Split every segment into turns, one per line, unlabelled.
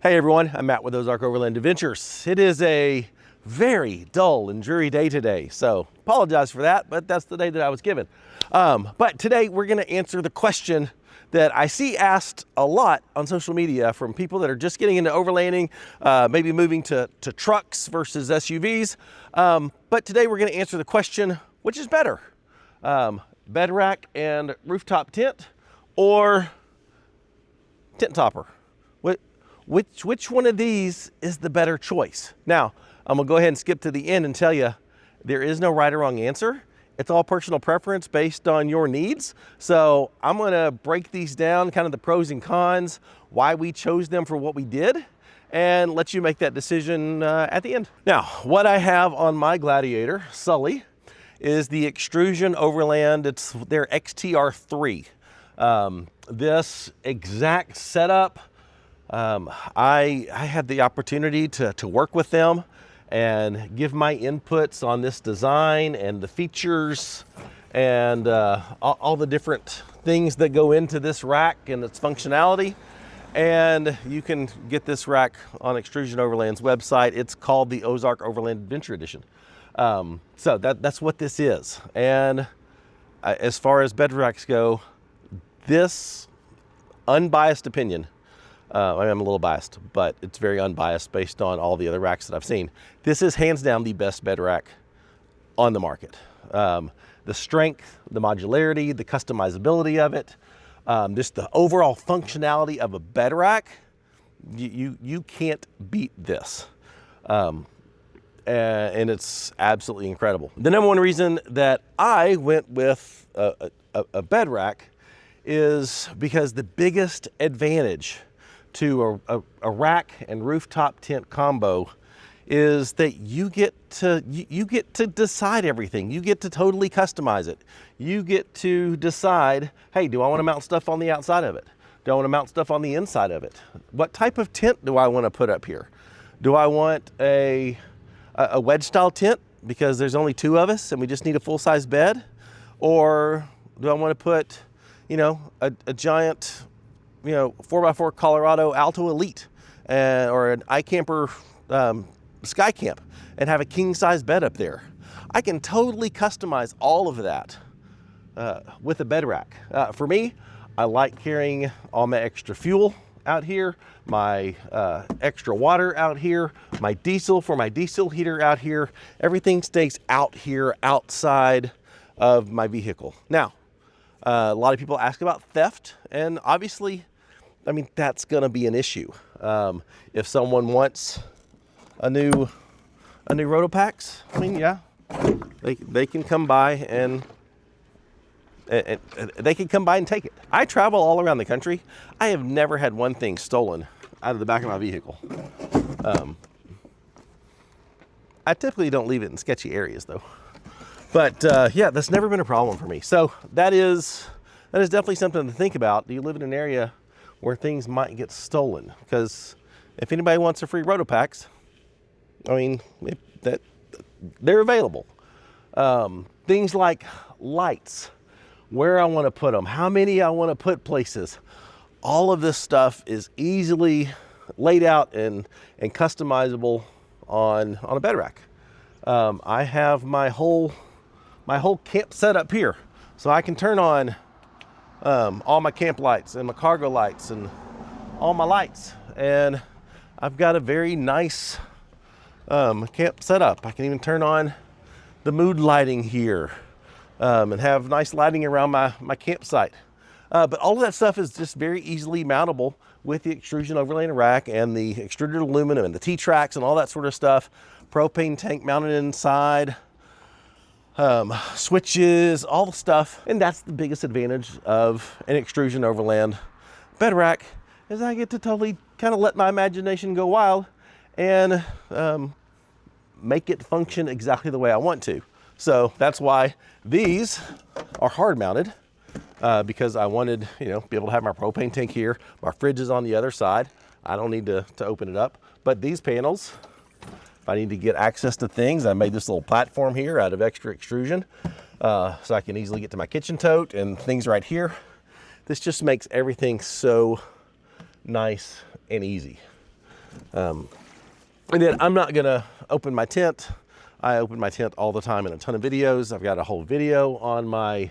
Hey everyone, I'm Matt with Ozark Overland Adventures. It is a very dull and dreary day today, so apologize for that, but that's the day that I was given. But today we're gonna answer the question that I see asked a lot on social media from people that are just getting into overlanding, maybe moving to trucks versus SUVs. But today we're gonna answer the question, which is better? Bed rack and rooftop tent or tent topper? Which one of these is the better choice? Now, I'm gonna go ahead and skip to the end and tell you there is no right or wrong answer. It's all personal preference based on your needs. So I'm gonna break these down, kind of the pros and cons, why we chose them for what we did, and let you make that decision at the end. Now, what I have on my Gladiator, Sully, is the Extrusion Overland. It's their XTR3. This exact setup, I had the opportunity to work with them and give my inputs on this design and the features and all the different things that go into this rack and its functionality. And you can get this rack on Extrusion Overland's website. It's called the Ozark Overland Adventure Edition. So that's what this is. And as far as bed racks go, this unbiased opinion, I'm a little biased, but it's very unbiased based on all the other racks that I've seen. This is hands down the best bed rack on the market. The strength, the modularity, the customizability of it, just the overall functionality of a bed rack, you can't beat this. And it's absolutely incredible. The number one reason that I went with a bed rack is because the biggest advantage to a rack and rooftop tent combo is that you get to decide everything. You get to totally customize it. You get to decide, hey, do I want to mount stuff on the outside of it? Do I want to mount stuff on the inside of it? What type of tent do I want to put up here? Do I want a wedge style tent because there's only two of us and we just need a full-size bed? Or do I want to put, a giant 4x4 Colorado Alto Elite or an iCamper Sky Camp and have a king size bed up there? I can totally customize all of that with a bed rack. For me, I like carrying all my extra fuel out here, my extra water out here, my diesel for my diesel heater out here. Everything stays out here outside of my vehicle. Now, a lot of people ask about theft, and obviously, that's gonna be an issue. If someone wants a new Rotopax, yeah, they can come by and they can come by and take it. I travel all around the country. I have never had one thing stolen out of the back of my vehicle. I typically don't leave it in sketchy areas though. But yeah, that's never been a problem for me. So that is definitely something to think about. Do you live in an area where things might get stolen? Because if anybody wants a free Rotopax, they're available. Things like lights, where I want to put them, how many I want to put places. All of this stuff is easily laid out and customizable on a bed rack. I have my whole camp set up here, so I can turn on all my camp lights and my cargo lights and all my lights, and I've got a very nice camp setup. I can even turn on the mood lighting here and have nice lighting around my campsite. But all of that stuff is just very easily mountable with the Extrusion Overland rack and the extruded aluminum and the T-tracks and all that sort of stuff. Propane tank mounted inside, switches, all the stuff. And that's the biggest advantage of an Extrusion Overland bed rack, is I get to totally kind of let my imagination go wild and make it function exactly the way I want to. So that's why these are hard mounted, because I wanted, be able to have my propane tank here. My fridge is on the other side. I don't need to open it up. But these panels, if I need to get access to things, I made this little platform here out of extra extrusion, so I can easily get to my kitchen tote and things right here. This just makes everything so nice and easy. And then I'm not gonna open my tent. I open my tent all the time in a ton of videos. I've got a whole video on my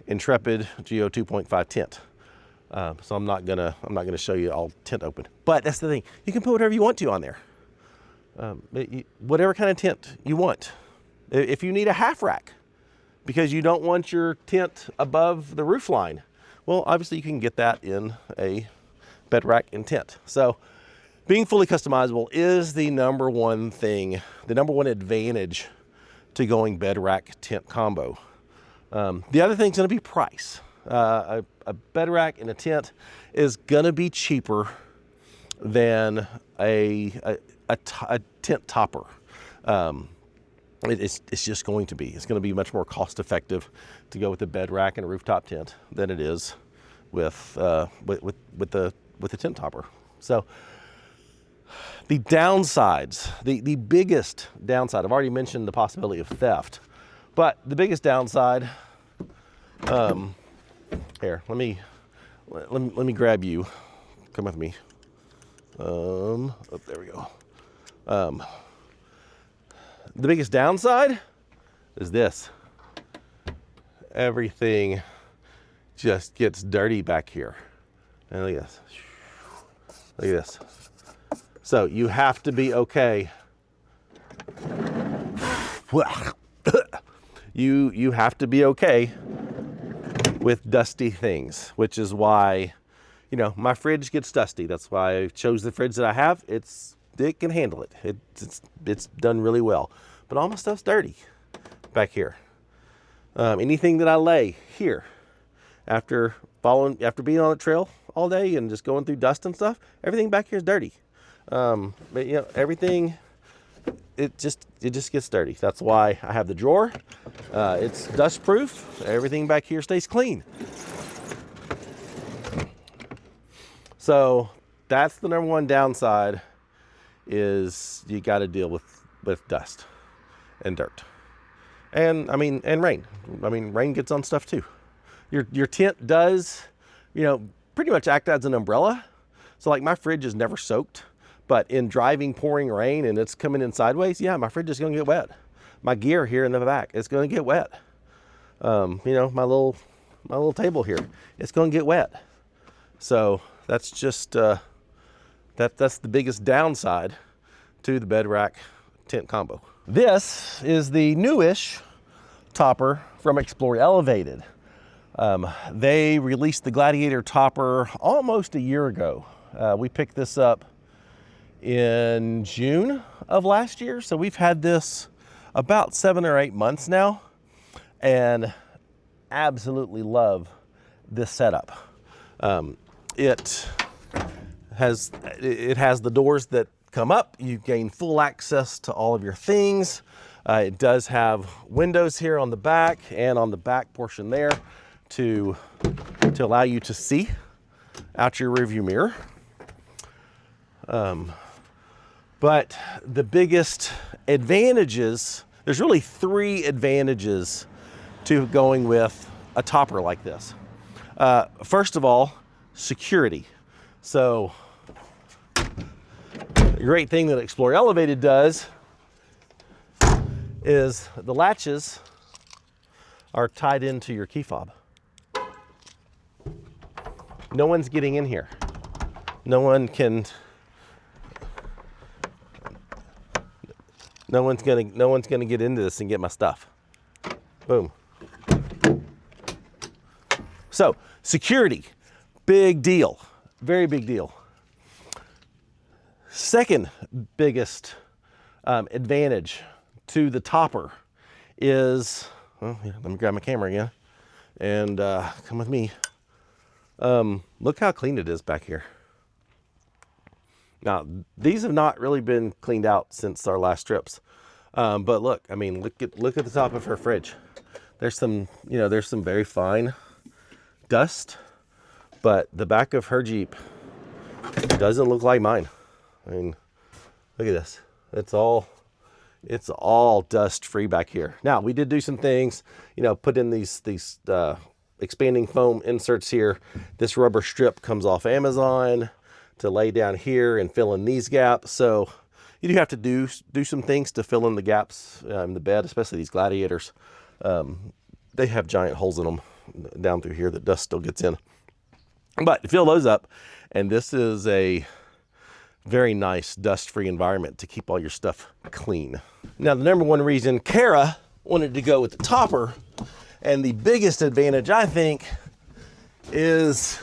Intrepid Geo 2.5 tent. So I'm not gonna show you all tent open. But that's the thing, you can put whatever you want to on there. Whatever kind of tent you want. If you need a half rack because you don't want your tent above the roof line, well, obviously you can get that in a bed rack and tent. So being fully customizable is the number one thing, the number one advantage to going bed rack tent combo. The other thing's gonna be price. A bed rack and a tent is gonna be cheaper than a tent topper. It's just going to be. It's going to be much more cost effective to go with a bed rack and a rooftop tent than it is with the tent topper. So the downsides, the biggest downside, I've already mentioned the possibility of theft, but the biggest downside, here, let me grab you. Come with me. Oh, there we go. The biggest downside is this. Everything just gets dirty back here. And look at this. Look at this. So you have to be okay. You have to be okay with dusty things, which is why, you know, my fridge gets dusty. That's why I chose the fridge that I have. It can handle it. It's done really well. But all my stuff's dirty back here. Anything that I lay here after being on a trail all day and just going through dust and stuff, everything back here is dirty. But you know, everything, it just gets dirty. That's why I have the drawer. It's dust proof. Everything back here stays clean. So that's the number one downside, is you got to deal with dust and dirt, and rain. Rain gets on stuff too. Your tent does, you know, pretty much act as an umbrella. So like my fridge is never soaked, but in driving, pouring rain and it's coming in sideways, yeah, my fridge is gonna get wet. My gear here in the back, it's gonna get wet. You know, my little table here, it's gonna get wet. So that's just that's the biggest downside to the bed rack tent combo. This is the newish topper from Explore Elevated. They released the Gladiator topper almost a year ago. We picked this up in June of last year, so we've had this about 7 or 8 months now, and absolutely love this setup. It has the doors that come up. You gain full access to all of your things. It does have windows here on the back and on the back portion there to allow you to see out your rearview mirror. But the biggest advantages, there's really 3 advantages to going with a topper like this. First of all, security. So the great thing that Explore Elevated does is the latches are tied into your key fob. No one's getting in here. No one's gonna get into this and get my stuff. Boom. So security, big deal, very big deal. Second biggest advantage to the topper is, well, yeah, let me grab my camera again and come with me. Look how clean it is back here. Now, these have not really been cleaned out since our last trips. But look, I mean, look at the top of her fridge. There's some very fine dust, but the back of her Jeep doesn't look like mine. I mean, look at this. It's all dust free back here. Now, we did do some things, you know, put in these expanding foam inserts here. This rubber strip comes off Amazon to lay down here and fill in these gaps. So you do have to do some things to fill in the gaps in the bed, especially these Gladiators. They have giant holes in them down through here that dust still gets in. But fill those up, and this is a very nice dust-free environment to keep all your stuff clean. Now, the number one reason Kara wanted to go with the topper, and the biggest advantage, I think, is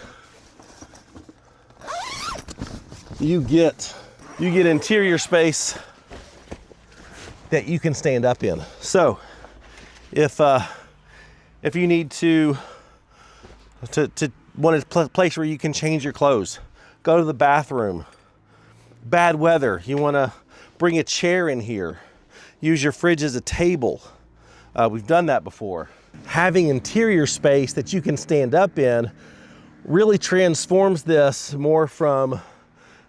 you get interior space that you can stand up in. So if you need to want a place where you can change your clothes, go to the bathroom, bad weather, you want to bring a chair in here, use your fridge as a table. We've done that before. Having interior space that you can stand up in really transforms this more from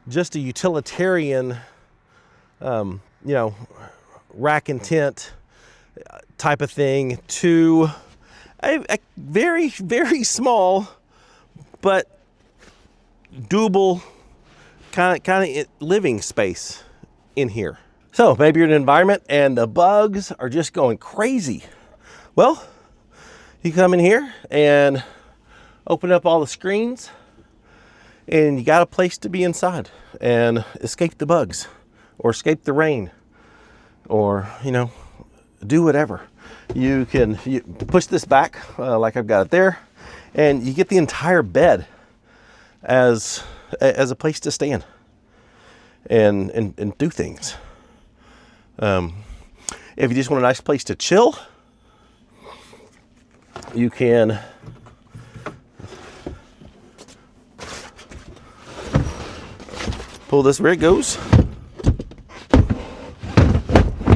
just a utilitarian, rack and tent type of thing to a very, very small but doable kind of living space in here. So maybe you're in an environment and the bugs are just going crazy. Well, you come in here and open up all the screens, and you got a place to be inside and escape the bugs or escape the rain or, do whatever. You push this back like I've got it there, and you get the entire bed as a place to stand and do things. If you just want a nice place to chill, you can pull this where it goes.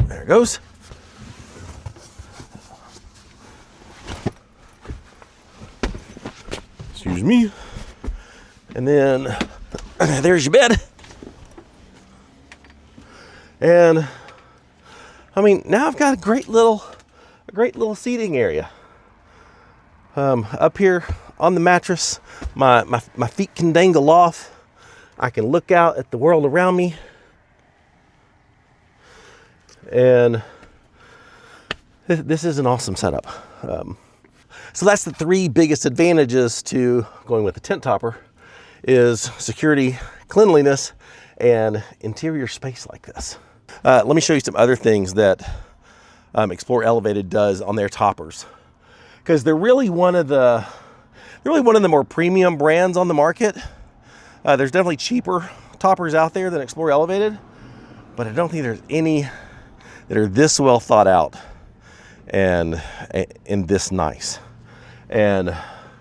There it goes. Excuse me. And then there's your bed. And now I've got a great little seating area. Up here on the mattress, my feet can dangle off. I can look out at the world around me. And this is an awesome setup. So that's the three biggest advantages to going with the tent topper: is security, cleanliness, and interior space like this. Let me show you some other things that Explore Elevated does on their toppers, because they're really one of the more premium brands on the market. There's definitely cheaper toppers out there than Explore Elevated, but I don't think there's any that are this well thought out and this nice. And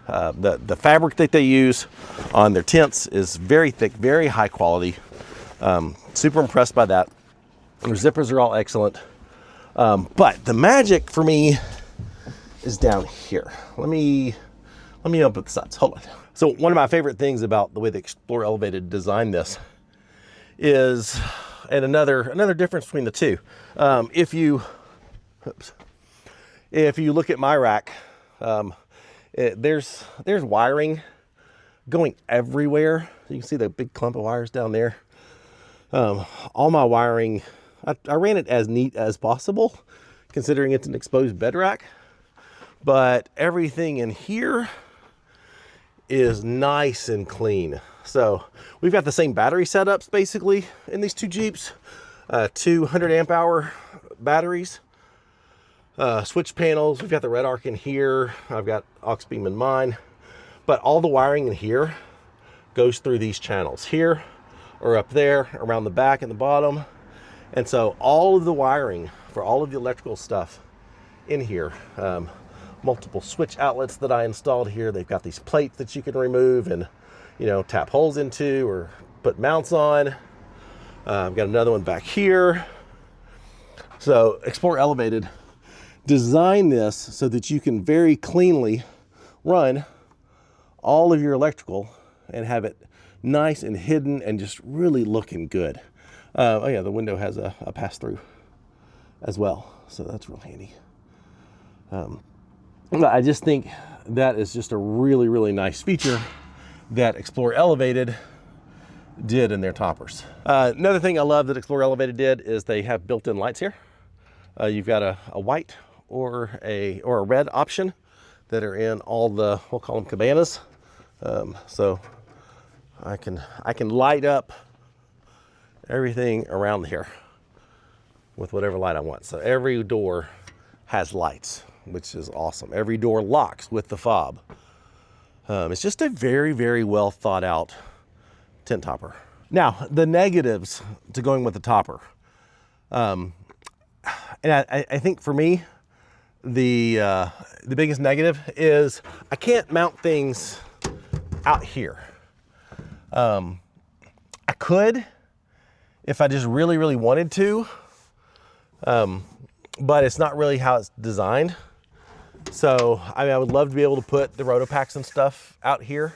the fabric that they use on their tents is very thick, very high quality. Super impressed by that. Their zippers are all excellent. But the magic for me is down here. Let me open the sides. Hold on. So one of my favorite things about the way the Explore Elevated designed this is, and another difference between the two. If you look at my rack, there's wiring going everywhere. You can see the big clump of wires down there. All my wiring, I ran it as neat as possible, considering it's an exposed bed rack. But everything in here is nice and clean. So we've got the same battery setups basically in these two Jeeps, 200 amp hour batteries, switch panels. We've got the red arc in here. I've got aux beam in mine, but all the wiring in here goes through these channels here or up there around the back and the bottom. And so all of the wiring for all of the electrical stuff in here, multiple switch outlets that I installed here. They've got these plates that you can remove and, tap holes into or put mounts on. I've got another one back here. So Explore Elevated designed this so that you can very cleanly run all of your electrical and have it nice and hidden and just really looking good. Oh yeah, the window has a pass-through as well, so that's real handy. I just think that is just a really, really nice feature that Explore Elevated did in their toppers. Another thing I love that Explorer Elevated did is they have built-in lights here. You've got a white or a red option that are in all the, we'll call them cabanas. So I can light up everything around here with whatever light I want. So every door has lights, which is awesome. Every door locks with the fob. It's just a very, very well thought out tent topper. Now, the negatives to going with the topper. And I think for me, the biggest negative is I can't mount things out here. I could if I just really, really wanted to, but it's not really how it's designed. So, I mean, I would love to be able to put the Rotopacks and stuff out here,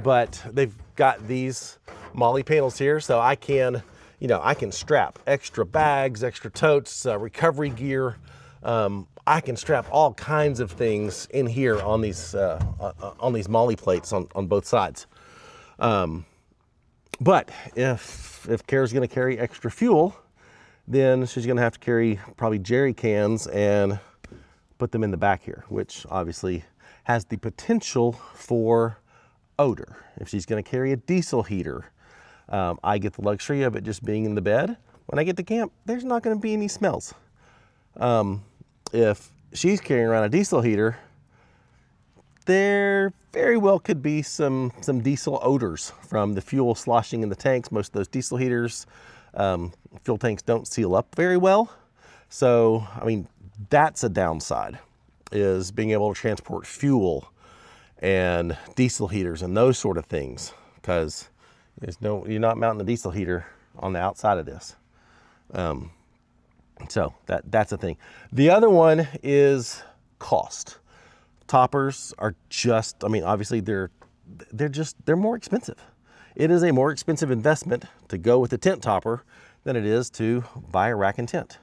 but they've got these molly panels here, so I can, I can strap extra bags, extra totes, recovery gear. I can strap all kinds of things in here on these molly plates on both sides. But if Kara's going to carry extra fuel, then she's going to have to carry probably jerry cans and put them in the back here, which obviously has the potential for odor. If she's going to carry a diesel heater, I get the luxury of it just being in the bed. When I get to camp, there's not going to be any smells. If she's carrying around a diesel heater, there very well could be some diesel odors from the fuel sloshing in the tanks. Most of those diesel heaters, fuel tanks don't seal up very well. So, I mean, that's a downside, is being able to transport fuel and diesel heaters and those sort of things, because you're not mounting a diesel heater on the outside of this. So that's a thing. The other one is cost. Toppers are just, I mean, obviously they're more expensive. It is a more expensive investment to go with a tent topper than it is to buy a rack and tent.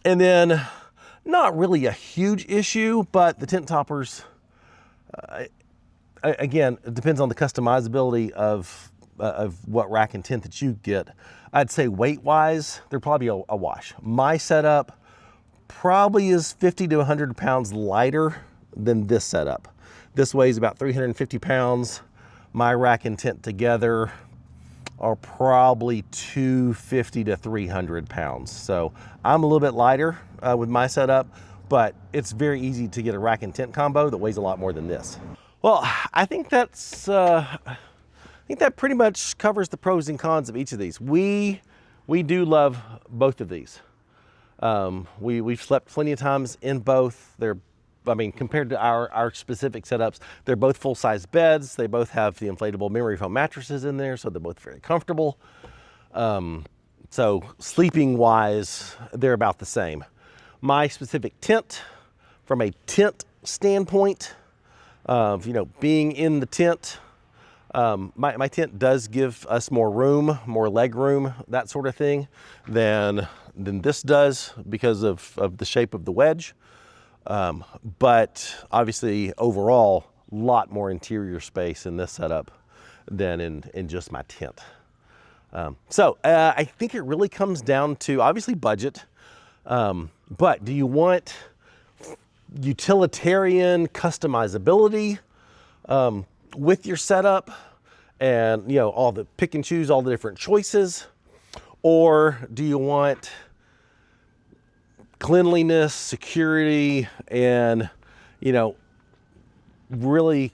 And then not really a huge issue, but the tent toppers, again, it depends on the customizability of what rack and tent that you get. I'd say weight-wise, they're probably a wash. My setup probably is 50 to 100 pounds lighter than this setup. This weighs about 350 pounds. My rack and tent together are probably 250 to 300 pounds. So I'm a little bit lighter with my setup, but it's very easy to get a rack and tent combo that weighs a lot more than this. Well, I think that pretty much covers the pros and cons of each of these. We do love both of these. We've slept plenty of times in both. Compared to our specific setups, they're both full-size beds. They both have the inflatable memory foam mattresses in there, so they're both very comfortable. So sleeping-wise, they're about the same. My specific tent, from a tent standpoint of being in the tent, my tent does give us more room, more leg room, that sort of thing, than this does because of the shape of the wedge. But obviously overall, a lot more interior space in this setup than in just my tent. So I think it really comes down to obviously budget, but do you want utilitarian customizability with your setup and all the pick and choose all the different choices, or do you want cleanliness, security, and really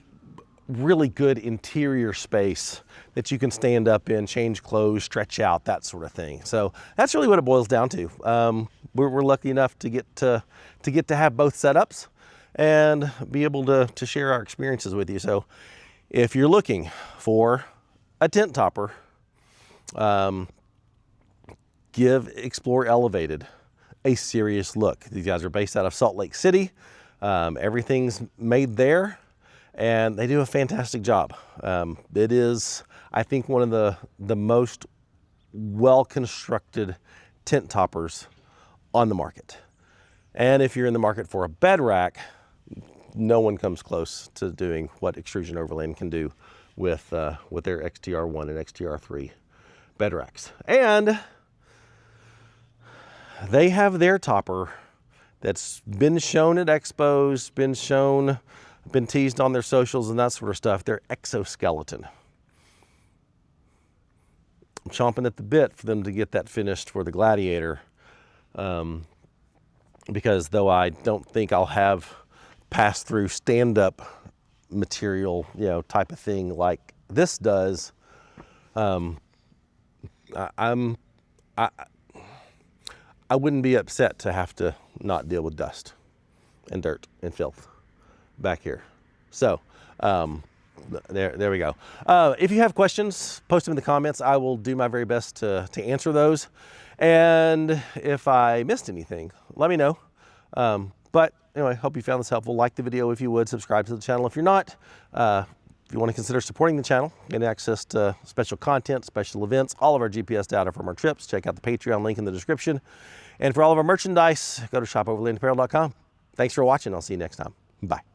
good interior space that you can stand up in, change clothes, stretch out, that sort of thing? So that's really what it boils down to. We're lucky enough to get to have both setups and be able to share our experiences with you. So if you're looking for a tent topper, give Explorer Elevated a serious look. These guys are based out of Salt Lake City. Everything's made there, and they do a fantastic job. It is, I think, one of the most well-constructed tent toppers on the market. And if you're in the market for a bed rack, no one comes close to doing what Extrusion Overland can do with their XTR1 and XTR3 bed racks. And they have their topper that's been shown at expos, been teased on their socials and that sort of stuff. Their exoskeleton. I'm chomping at the bit for them to get that finished for the Gladiator, because though I don't think I'll have pass-through stand-up material, you know, type of thing like this does, I wouldn't be upset to have to not deal with dust and dirt and filth back here. So there we go. If you have questions, post them in the comments. I will do my very best to answer those. And if I missed anything, let me know. But anyway, hope you found this helpful. Like the video if you would, subscribe to the channel if you're not. If you want to consider supporting the channel, getting access to special content, special events, all of our GPS data from our trips, check out the Patreon link in the description. And for all of our merchandise, go to shopoverlandapparel.com. Thanks for watching. I'll see you next time. Bye.